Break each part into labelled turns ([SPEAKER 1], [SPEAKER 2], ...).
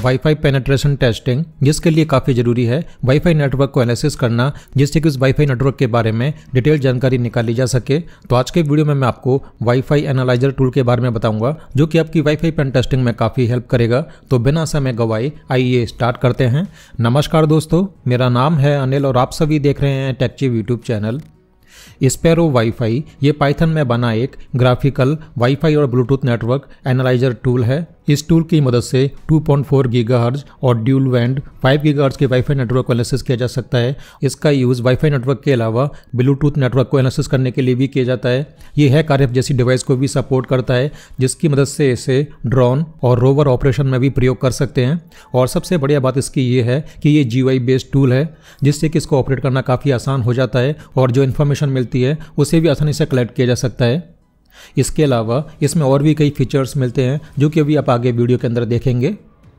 [SPEAKER 1] Wifi penetration testing, जिसके लिए काफ़ी ज़रूरी है वाईफाई नेटवर्क को एनालिसिस करना, जिससे कि उस वाईफाई नेटवर्क के बारे में डिटेल जानकारी निकाली जा सके। तो आज के वीडियो में मैं आपको वाईफाई एनालाइजर टूल के बारे में बताऊंगा, जो कि आपकी वाईफाई पेन टेस्टिंग में काफ़ी हेल्प करेगा। तो बिना समय गवाए आइए स्टार्ट करते हैं। नमस्कार दोस्तों, मेरा नाम है अनिल और आप सभी देख रहे हैं टेकचिव यूट्यूब चैनल। स्पैरो वाईफाई ये पाइथन में बना एक ग्राफिकल वाईफाई और ब्लूटूथ नेटवर्क एनालाइजर टूल है। इस टूल की मदद से 2.4 गीगाहर्ट्ज और ड्यूल बैंड 5 गीगाहर्ट्ज के वाईफाई नेटवर्क को एनालिसिस किया जा सकता है। इसका यूज़ वाईफाई नेटवर्क के अलावा ब्लूटूथ नेटवर्क को एनालिसिस करने के लिए भी किया जाता है। ये हैक आरएफ जैसी डिवाइस को भी सपोर्ट करता है, जिसकी मदद से इसे ड्रोन और रोवर ऑपरेशन में भी प्रयोग कर सकते हैं। और सबसे बढ़िया बात इसकी ये है कि ये GUI बेस्ड टूल है, जिससे कि इसको ऑपरेट करना काफ़ी आसान हो जाता है और जो इन्फॉर्मेशन मिलती है उसे भी आसानी से कलेक्ट किया जा सकता है। इसके अलावा इसमें और भी कई फीचर्स मिलते हैं, जो कि अभी आप आगे वीडियो के अंदर देखेंगे।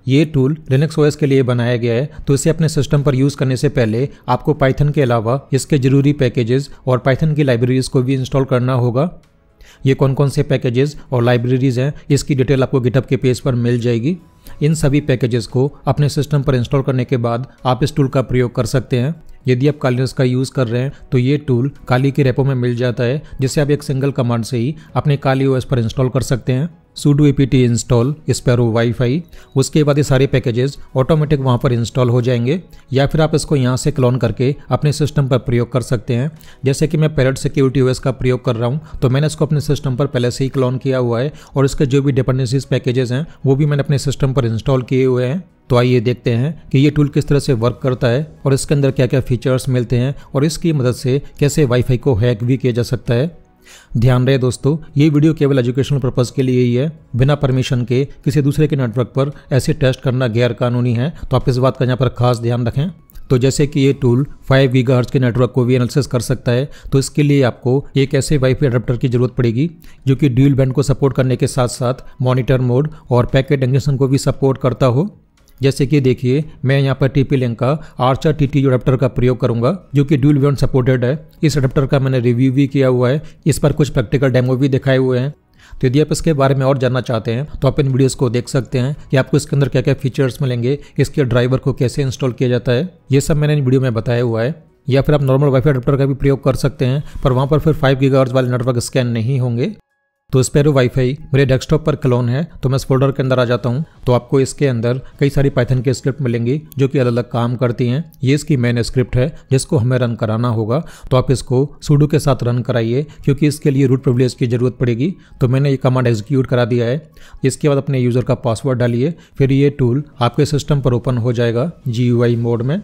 [SPEAKER 1] ये टूल लिनक्स OS के लिए बनाया गया है, तो इसे अपने सिस्टम पर यूज़ करने से पहले आपको पाइथन के अलावा इसके जरूरी पैकेजेस और पाइथन की लाइब्रेरीज को भी इंस्टॉल करना होगा। ये कौन कौन से पैकेजेस और लाइब्रेरीज हैं, इसकी डिटेल आपको गिटहब के पेज पर मिल जाएगी। इन सभी पैकेजेस को अपने सिस्टम पर इंस्टॉल करने के बाद आप इस टूल का प्रयोग कर सकते हैं। यदि आप काली का यूज़ कर रहे हैं तो ये टूल काली के रेपो में मिल जाता है, जिसे आप एक सिंगल कमांड से ही अपने काली OS पर इंस्टॉल कर सकते हैं। sudo apt install sparrow wifi, उसके बाद ये सारे पैकेजेस ऑटोमेटिक वहाँ पर इंस्टॉल हो जाएंगे, या फिर आप इसको यहाँ से क्लोन करके अपने सिस्टम पर प्रयोग कर सकते हैं। जैसे कि मैं पैरेट सिक्योरिटी OS का प्रयोग कर रहा हूँ, तो मैंने इसको अपने सिस्टम पर पहले से ही क्लोन किया हुआ है और इसके जो भी डिपेंडेंसीज पैकेजेस हैं वो भी मैंने अपने सिस्टम पर इंस्टॉल किए हुए हैं। तो आइए देखते हैं कि ये टूल किस तरह से वर्क करता है और इसके अंदर क्या क्या फीचर्स मिलते हैं और इसकी मदद से कैसे वाईफाई को हैक भी किया जा सकता है। ध्यान रहे दोस्तों, ये वीडियो केवल एजुकेशनल पर्पज़ के लिए ही है। बिना परमिशन के किसी दूसरे के नेटवर्क पर ऐसे टेस्ट करना गैर कानूनी है, तो आप इस बात का यहाँ पर खास ध्यान रखें। तो जैसे कि ये टूल 5 गीगाहर्ट्ज के नेटवर्क को भी एनालिसिस कर सकता है, तो इसके लिए आपको एक ऐसे वाईफाई अडेप्टर की जरूरत पड़ेगी जो कि ड्यूल बैंड को सपोर्ट करने के साथ साथ मॉनिटर मोड और पैकेट एग्रीगेशन को भी सपोर्ट करता हो। जैसे कि देखिए, मैं यहाँ पर TP-Link का आर्चर TTU अडेप्टर का प्रयोग करूंगा, जो कि ड्यूल बैंड सपोर्टेड है। इस अडेप्टर का मैंने रिव्यू भी किया हुआ है, इस पर कुछ प्रैक्टिकल डेमो भी दिखाए हुए हैं। तो यदि आप इसके बारे में और जानना चाहते हैं तो आप इन वीडियोस को देख सकते हैं कि आपको इसके अंदर क्या क्या फीचर्स मिलेंगे, इसके ड्राइवर को कैसे इंस्टॉल किया जाता है, ये सब मैंने इन वीडियो में बताया हुआ है। या फिर आप नॉर्मल वाईफाई अडेप्टर का भी प्रयोग कर सकते हैं, पर वहाँ पर फिर 5 गीगाहर्ट्ज वाले नेटवर्क स्कैन नहीं होंगे। तो स्पैरो वाईफाई मेरे डेस्कटॉप पर क्लोन है, तो मैं इस फोल्डर के अंदर आ जाता हूँ। तो आपको इसके अंदर कई सारी पाइथन की स्क्रिप्ट मिलेंगी, जो कि अलग अलग काम करती हैं। ये इसकी मेन स्क्रिप्ट है, जिसको हमें रन कराना होगा। तो आप इसको sudo के साथ रन कराइए, क्योंकि इसके लिए रूट प्रिविलेज की जरूरत पड़ेगी। तो मैंने ये कमांड एग्जीक्यूट करा दिया है। इसके बाद अपने यूज़र का पासवर्ड डालिए, फिर ये टूल आपके सिस्टम पर ओपन हो जाएगा GUI मोड में।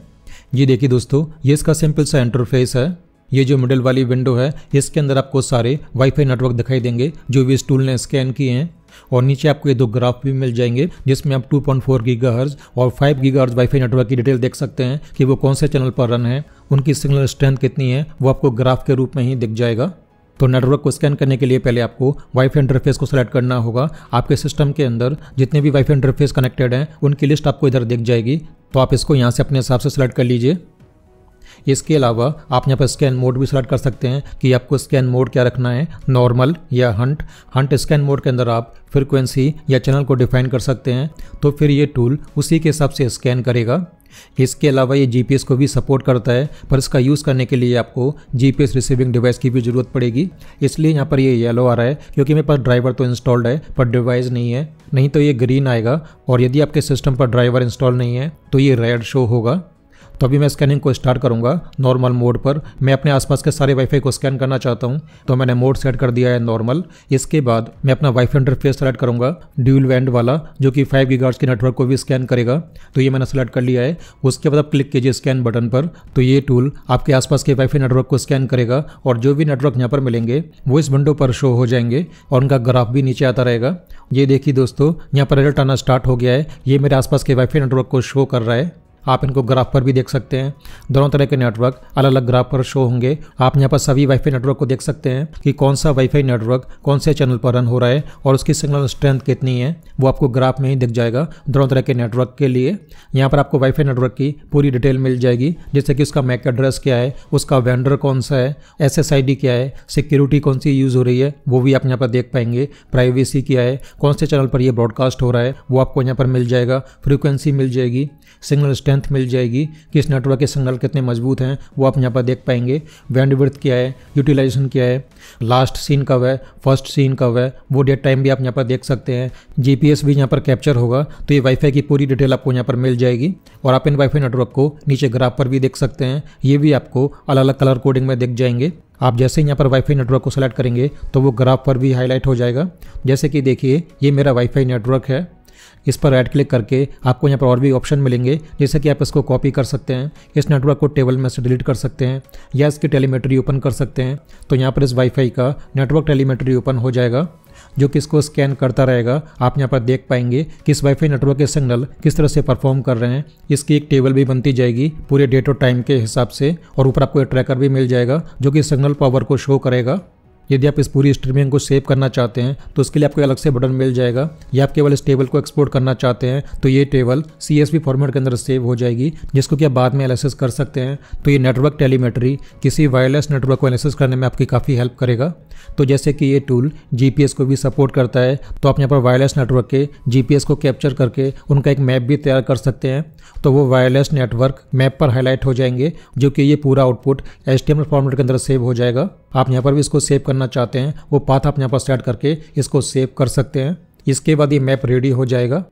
[SPEAKER 1] ये देखिए दोस्तों, ये इसका सिंपल सा इंटरफेस है। ये जो मिडिल वाली विंडो है, इसके अंदर आपको सारे वाईफाई नेटवर्क दिखाई देंगे जो भी इस टूल ने स्कैन किए हैं। और नीचे आपको ये 2 ग्राफ भी मिल जाएंगे, जिसमें आप 2.4 गीगाहर्ट्ज और 5 गीगाहर्ट्ज वाईफाई नेटवर्क की डिटेल देख सकते हैं कि वो कौन से चैनल पर रन है, उनकी सिग्नल स्ट्रेंथ कितनी है, वो आपको ग्राफ के रूप में ही दिख जाएगा। तो नेटवर्क को स्कैन करने के लिए पहले आपको वाईफाई इंटरफेस को सेलेक्ट करना होगा। आपके सिस्टम के अंदर जितने भी वाईफाई इंटरफेस कनेक्टेड हैं, उनकी लिस्ट आपको इधर दिख जाएगी। तो आप इसको यहाँ से अपने हिसाब से सेलेक्ट कर लीजिए। इसके अलावा आप यहाँ पर स्कैन मोड भी सेलेक्ट कर सकते हैं कि आपको स्कैन मोड क्या रखना है, नॉर्मल या हंट स्कैन मोड के अंदर आप फ्रीक्वेंसी या चैनल को डिफाइन कर सकते हैं। तो फिर ये टूल उसी के हिसाब से स्कैन करेगा। इसके अलावा ये GPS को भी सपोर्ट करता है, पर इसका यूज़ करने के लिए आपको GPS रिसीविंग डिवाइस की भी ज़रूरत पड़ेगी। इसलिए यहाँ पर ये येलो आ रहा है, क्योंकि मेरे पास ड्राइवर तो इंस्टॉल्ड है पर डिवाइस नहीं है, नहीं तो ये ग्रीन आएगा। और यदि आपके सिस्टम पर ड्राइवर इंस्टॉल नहीं है तो ये रेड शो होगा। तो अभी मैं स्कैनिंग को स्टार्ट करूंगा नॉर्मल मोड पर। मैं अपने आसपास के सारे वाईफाई को स्कैन करना चाहता हूं, तो मैंने मोड सेट कर दिया है नॉर्मल। इसके बाद मैं अपना वाईफाई इंटरफेस सेलेक्ट करूंगा, ड्यूल बैंड वाला, जो कि 5 गीगाहर्ट्ज के नेटवर्क को भी स्कैन करेगा। तो ये मैंने सेलेक्ट कर लिया है। उसके बाद आप क्लिक कीजिए स्कैन बटन पर, तो ये टूल आपके आसपास के वाईफाई नेटवर्क को स्कैन करेगा और जो भी नेटवर्क यहाँ पर मिलेंगे वो इस विंडो पर शो हो जाएंगे और उनका ग्राफ भी नीचे आता रहेगा। ये देखिए दोस्तों, यहाँ पर रिजल्ट आना स्टार्ट हो गया है। ये मेरे आसपास के वाईफाई नेटवर्क को शो कर रहा है। आप इनको ग्राफ पर भी देख सकते हैं। दोनों तरह के नेटवर्क अलग अलग ग्राफ पर शो होंगे। आप यहाँ पर सभी वाईफाई नेटवर्क को देख सकते हैं कि कौन सा वाईफाई नेटवर्क कौन से चैनल पर रन हो रहा है और उसकी सिग्नल स्ट्रेंथ कितनी है, वो आपको ग्राफ में ही दिख जाएगा दोनों तरह के नेटवर्क के लिए। यहाँ पर आपको वाईफाई नेटवर्क की पूरी डिटेल मिल जाएगी, जैसे कि उसका मैक एड्रेस क्या है, उसका वेंडर कौन सा है, SSID क्या है, सिक्योरिटी कौन सी यूज़ हो रही है वो भी आप यहाँ पर देख पाएंगे, प्राइवेसी क्या है, कौन से चैनल पर ये ब्रॉडकास्ट हो रहा है वो आपको यहाँ पर मिल जाएगा, फ्रीक्वेंसी मिल जाएगी, सिग्नल स्ट्रेंथ मिल जाएगी कि इस नेटवर्क के सिग्नल कितने मजबूत हैं वो आप यहाँ पर देख पाएंगे, बैंडविड्थ क्या है, यूटिलाइजेशन क्या है, लास्ट सीन कब है, फर्स्ट सीन कब है, वो डेट टाइम भी आप यहाँ पर देख सकते हैं। GPS भी यहाँ पर कैप्चर होगा, तो ये वाईफाई की पूरी डिटेल आपको यहाँ पर मिल जाएगी। और आप इन वाईफाई नेटवर्क को नीचे ग्राफ पर भी देख सकते हैं, ये भी आपको अलग अलग कलर कोडिंग में दिख जाएंगे। आप जैसे ही यहाँ पर वाईफाई नेटवर्क को सेलेक्ट करेंगे तो वो ग्राफ पर भी हाईलाइट हो जाएगा। जैसे कि देखिए ये मेरा वाईफाई नेटवर्क है, इस पर राइट क्लिक करके आपको यहाँ पर और भी ऑप्शन मिलेंगे, जैसे कि आप इसको कॉपी कर सकते हैं, इस नेटवर्क को टेबल में से डिलीट कर सकते हैं या इसकी टेलीमेट्री ओपन कर सकते हैं। तो यहाँ पर इस वाईफाई का नेटवर्क टेलीमेट्री ओपन हो जाएगा जो कि इसको स्कैन करता रहेगा। आप यहाँ पर देख पाएंगे कि इस वाईफाई नेटवर्क के सिग्नल किस तरह से परफॉर्म कर रहे हैं। इसकी एक टेबल भी बनती जाएगी पूरे डेट और टाइम के हिसाब से, और ऊपर आपको एक ट्रैकर भी मिल जाएगा जो कि सिग्नल पावर को शो करेगा। यदि आप इस पूरी स्ट्रीमिंग को सेव करना चाहते हैं तो उसके लिए आपको अलग से बटन मिल जाएगा, या आप केवल इस टेबल को एक्सपोर्ट करना चाहते हैं तो ये टेबल CSV फॉर्मेट के अंदर सेव हो जाएगी, जिसको कि आप बाद में एनालिसिस कर सकते हैं। तो ये नेटवर्क टेलीमेट्री किसी वायरलेस नेटवर्क को एनालिसिस करने में आपकी काफ़ी हेल्प करेगा। तो जैसे कि ये टूल GPS को भी सपोर्ट करता है, तो आप यहाँ पर वायरलेस नेटवर्क के GPS को कैप्चर करके उनका एक मैप भी तैयार कर सकते हैं। तो वो वायरलेस नेटवर्क मैप पर हाईलाइट हो जाएंगे, जो कि ये पूरा आउटपुट HTML फॉर्मेट के अंदर सेव हो जाएगा। आप यहाँ पर भी इसको सेव करना चाहते हैं, वो पाथ आप यहाँ पर सेट करके इसको सेव कर सकते हैं। इसके बाद ये मैप रेडी हो जाएगा।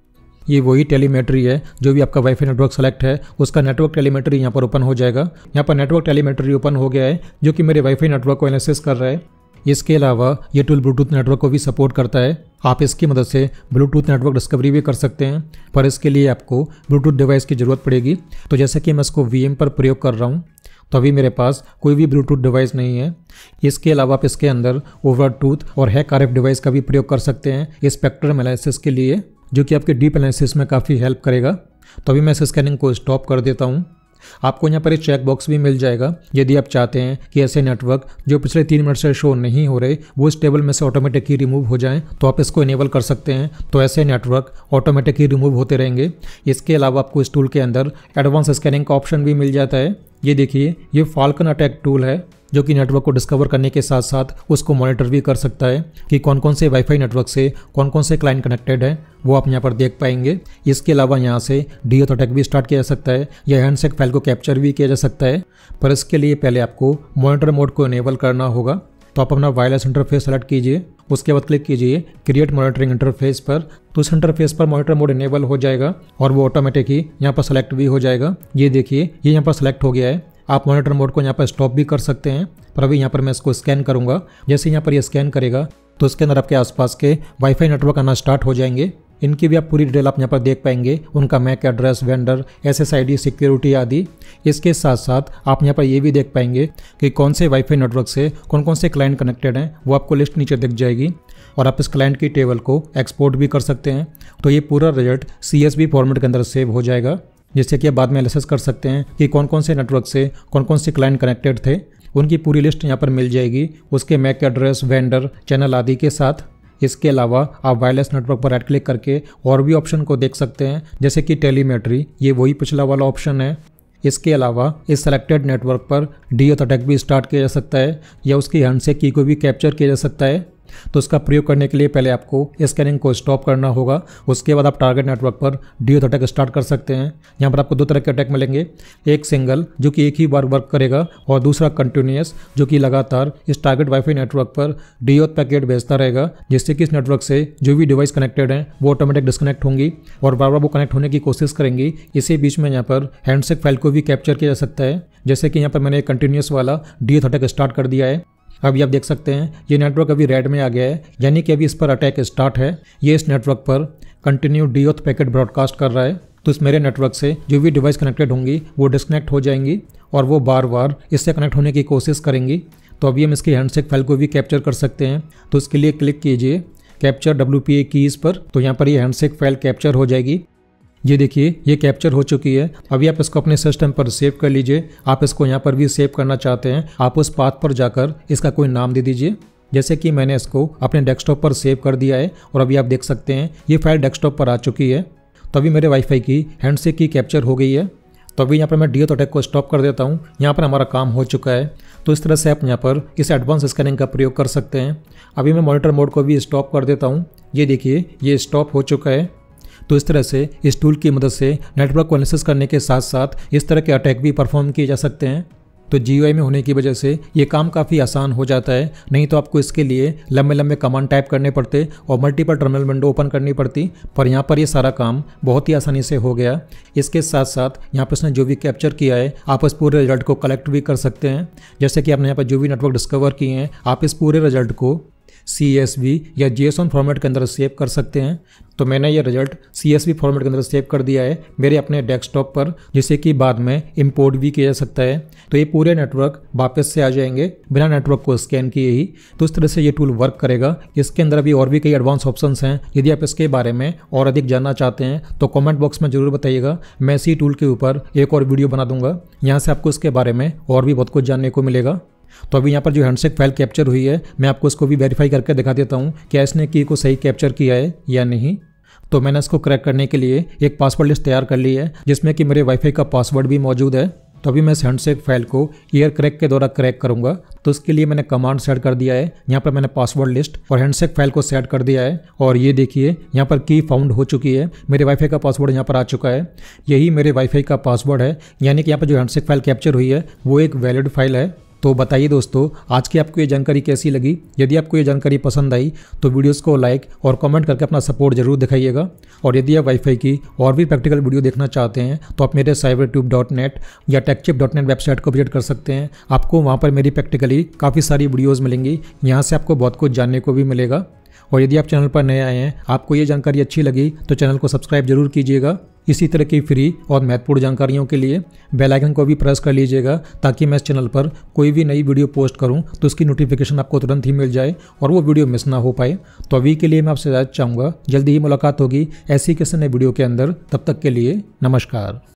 [SPEAKER 1] ये वही टेलीमेट्री है जो भी आपका वाईफाई नेटवर्क सेलेक्ट है, उसका नेटवर्क टेलीमेट्री यहाँ पर ओपन हो जाएगा। यहाँ पर नेटवर्क टेलीमेट्री ओपन हो गया है जो कि मेरे वाईफाई नेटवर्क को एनालिसिस कर रहा है। इसके अलावा ये टूल ब्लूटूथ नेटवर्क को भी सपोर्ट करता है। आप इसकी मदद से ब्लूटूथ नेटवर्क डिस्कवरी भी कर सकते हैं, पर इसके लिए आपको ब्लूटूथ डिवाइस की ज़रूरत पड़ेगी। तो जैसे कि मैं इसको VM पर प्रयोग कर रहा हूँ, तो अभी मेरे पास कोई भी ब्लूटूथ डिवाइस नहीं है। इसके अलावा आप इसके अंदर ओवरटूथ और हैक RF डिवाइस का भी प्रयोग कर सकते हैं स्पेक्ट्रम एनालिसिस के लिए, जो कि आपके डीप एनालिसिस में काफ़ी हेल्प करेगा। तो अभी मैं इस स्कैनिंग को स्टॉप कर देता हूँ। आपको यहाँ पर एक चेक बॉक्स भी मिल जाएगा, यदि आप चाहते हैं कि ऐसे नेटवर्क जो पिछले 3 मिनट से शो नहीं हो रहे वो इस टेबल में से ऑटोमेटिक ही रिमूव हो जाएं, तो आप इसको इनेबल कर सकते हैं। तो ऐसे नेटवर्क ऑटोमेटिक ही रिमूव होते रहेंगे। इसके अलावा आपको इस टूल के अंदर एडवांस स्कैनिंग का ऑप्शन भी मिल जाता है। ये देखिए, ये फाल्कन अटैक टूल है जो कि नेटवर्क को डिस्कवर करने के साथ साथ उसको मॉनिटर भी कर सकता है कि कौन कौन से वाईफाई नेटवर्क से कौन कौन से क्लाइंट कनेक्टेड है, वो आप यहाँ पर देख पाएंगे। इसके अलावा यहाँ से डीओथ अटैक भी स्टार्ट किया जा सकता है या हैंडशेक फाइल को कैप्चर भी किया जा सकता है, पर इसके लिए पहले आपको मॉनिटर मोड को इनेबल करना होगा। तो आप अपना वायरलेस इंटरफेस सेलेक्ट कीजिए, उसके बाद क्लिक कीजिए क्रिएट मॉनिटरिंग इंटरफेस पर। तो उस इंटरफेस पर मॉनिटर मोड इनेबल हो जाएगा और वो ऑटोमेटिक ही यहाँ पर सेलेक्ट भी हो जाएगा। ये देखिए, ये यहाँ पर सेलेक्ट हो गया है। आप मॉनिटर मोड को यहाँ पर स्टॉप भी कर सकते हैं, पर अभी यहाँ पर मैं इसको स्कैन करूँगा। जैसे यहाँ पर ये स्कैन करेगा तो इसके अंदर आपके आसपास के वाईफाई नेटवर्क आना स्टार्ट हो जाएंगे। इनकी भी आप पूरी डिटेल आप यहाँ पर देख पाएंगे, उनका MAC address, vendor, SSID, security आदि। इसके साथ साथ आप यहाँ पर ये भी देख पाएंगे कि कौन से वाईफाई नेटवर्क से कौन कौन से क्लाइंट कनेक्टेड हैं, वो आपको लिस्ट नीचे दिख जाएगी और आप इस क्लाइंट की टेबल को एक्सपोर्ट भी कर सकते हैं। तो ये पूरा रिजल्ट CSV फॉर्मेट के अंदर सेव हो जाएगा, जिससे कि आप बाद में एनालिसिस कर सकते हैं कि कौन कौन से नेटवर्क से कौन कौन से क्लाइंट कनेक्टेड थे। उनकी पूरी लिस्ट यहाँ पर मिल जाएगी, उसके मैक एड्रेस, वेंडर, चैनल आदि के साथ। इसके अलावा आप वायरलेस नेटवर्क पर राइट क्लिक करके और भी ऑप्शन को देख सकते हैं, जैसे कि टेलीमेट्री, ये वही पिछला वाला ऑप्शन है। इसके अलावा इस सेलेक्टेड नेटवर्क पर डीओथ अटैक भी स्टार्ट किया जा सकता है या उसकी हैंडशेक की को भी कैप्चर किया जा सकता है। तो इसका प्रयोग करने के लिए पहले आपको स्कैनिंग को स्टॉप करना होगा, उसके बाद आप टारगेट नेटवर्क पर डीओथ अटैक स्टार्ट कर सकते हैं। यहाँ पर आपको 2 तरह के अटैक मिलेंगे, एक सिंगल जो कि एक ही बार वर्क करेगा और दूसरा कंटिन्यूस जो कि लगातार इस टारगेट वाईफाई नेटवर्क पर डीओथ पैकेट भेजता रहेगा, जिससे कि इस नेटवर्क से जो भी डिवाइस कनेक्टेड हैं वो ऑटोमेटिक डिस्कनेक्ट होंगी और बार बार वो कनेक्ट होने की कोशिश करेंगी। इसी बीच में यहाँ पर हैंडशेक फाइल को भी कैप्चर किया जा सकता है, जैसे कि यहाँ पर मैंने कंटिन्यूस वाला डीओथ अटैक स्टार्ट कर दिया है। अभी आप देख सकते हैं ये नेटवर्क अभी रेड में आ गया है, यानी कि अभी इस पर अटैक स्टार्ट है। ये इस नेटवर्क पर कंटिन्यू डीओथ पैकेट ब्रॉडकास्ट कर रहा है। तो इस मेरे नेटवर्क से जो भी डिवाइस कनेक्टेड होंगी वो डिस्कनेक्ट हो जाएंगी और वो बार बार इससे कनेक्ट होने की कोशिश करेंगी। तो अभी हम इसकी हैंडशेक फाइल को भी कैप्चर कर सकते हैं। तो इसके लिए क्लिक कीजिए कैप्चर WPA कीज़ पर। तो यहाँ पर ये हैंडशेक फाइल कैप्चर हो जाएगी। ये देखिए ये कैप्चर हो चुकी है। अभी आप इसको अपने सिस्टम पर सेव कर लीजिए। आप इसको यहाँ पर भी सेव करना चाहते हैं, आप उस पाथ पर जाकर इसका कोई नाम दे दीजिए। जैसे कि मैंने इसको अपने डेस्कटॉप पर सेव कर दिया है और अभी आप देख सकते हैं ये फाइल डेस्कटॉप पर आ चुकी है। तो अभी मेरे वाईफाई की हैंडशेक की कैप्चर हो गई है। तो अभी यहाँ पर मैं डीओथ अटैक को स्टॉप कर देता हूँ। यहाँ पर हमारा काम हो चुका है। तो इस तरह से आप यहाँ पर इस एडवांस स्कैनिंग का प्रयोग कर सकते हैं। अभी मैं मॉनिटर मोड को भी स्टॉप कर देता हूँ। ये देखिए ये स्टॉप हो चुका है। तो इस तरह से इस टूल की मदद से नेटवर्क को एनालिसिस करने के साथ साथ इस तरह के अटैक भी परफॉर्म किए जा सकते हैं। तो GUI में होने की वजह से ये काम काफ़ी आसान हो जाता है, नहीं तो आपको इसके लिए लंबे लंबे कमांड टाइप करने पड़ते और मल्टीपल टर्मिनल विंडो ओपन करनी पड़ती। पर यहाँ पर ये सारा काम बहुत ही आसानी से हो गया। इसके साथ साथ यहाँ पर इसने जो भी कैप्चर किया है आप इस पूरे रिजल्ट को कलेक्ट भी कर सकते हैं। जैसे कि आपने यहाँ पर जो भी नेटवर्क डिस्कवर किए हैं आप इस पूरे रिजल्ट को CSV या JSON फॉर्मेट के अंदर सेव कर सकते हैं। तो मैंने ये रिजल्ट CSV फॉर्मेट के अंदर सेव कर दिया है मेरे अपने डेस्कटॉप पर, जिसे कि बाद में इंपोर्ट भी किया जा सकता है। तो ये पूरे नेटवर्क वापस से आ जाएंगे बिना नेटवर्क को स्कैन किए ही। तो इस तरह से ये टूल वर्क करेगा। इसके अंदर अभी और भी कई एडवांस ऑप्शंस हैं। यदि आप इसके बारे में और अधिक जानना चाहते हैं तो कमेंट बॉक्स में जरूर बताइएगा। मैं इसी टूल के ऊपर एक और वीडियो बना दूंगा। यहाँ से आपको इसके बारे में और भी बहुत कुछ जानने को मिलेगा। तो अभी यहाँ पर जो हैंडशेक फाइल कैप्चर हुई है मैं आपको इसको भी वेरीफाई करके दिखा देता हूँ क्या इसने की को सही कैप्चर किया है या नहीं। तो मैंने इसको क्रैक करने के लिए एक पासवर्ड लिस्ट तैयार कर ली है जिसमें कि मेरे वाईफाई का पासवर्ड भी मौजूद है। तो अभी मैं इस हैंडशेक फाइल को ईयर क्रैक के द्वारा क्रैक करूंगा। तो इसके लिए मैंने कमांड सेट कर दिया है। यहाँ पर मैंने पासवर्ड लिस्ट और हैंडशेक फाइल को सेट कर दिया है और ये देखिए यहाँ पर की फाउंड हो चुकी है। मेरे वाईफाई का पासवर्ड यहाँ पर आ चुका है। यही मेरे वाईफाई का पासवर्ड है, यानी कि यहाँ पर जो हैंडशेक फाइल कैप्चर हुई है वो एक वैलिड फाइल है। तो बताइए दोस्तों आज की आपको ये जानकारी कैसी लगी। यदि आपको ये जानकारी पसंद आई तो वीडियोस को लाइक और कमेंट करके अपना सपोर्ट जरूर दिखाइएगा। और यदि आप वाईफाई की और भी प्रैक्टिकल वीडियो देखना चाहते हैं तो आप मेरे cybertube.net या techchip.net वेबसाइट को विजिट कर सकते हैं। आपको वहाँ पर मेरी प्रैक्टिकली काफ़ी सारी वीडियोज़ मिलेंगी। यहाँ से आपको बहुत कुछ जानने को भी मिलेगा। और यदि आप चैनल पर नए आए हैं, आपको ये जानकारी अच्छी लगी तो चैनल को सब्सक्राइब जरूर कीजिएगा। इसी तरह की फ्री और महत्वपूर्ण जानकारियों के लिए बेल आइकन को भी प्रेस कर लीजिएगा ताकि मैं इस चैनल पर कोई भी नई वीडियो पोस्ट करूं तो उसकी नोटिफिकेशन आपको तुरंत ही मिल जाए और वो वीडियो मिस ना हो पाए। तो अभी के लिए मैं आपसे इजाजत चाहूँगा। जल्दी ही मुलाकात होगी ऐसी किसी नई वीडियो के अंदर। तब तक के लिए नमस्कार।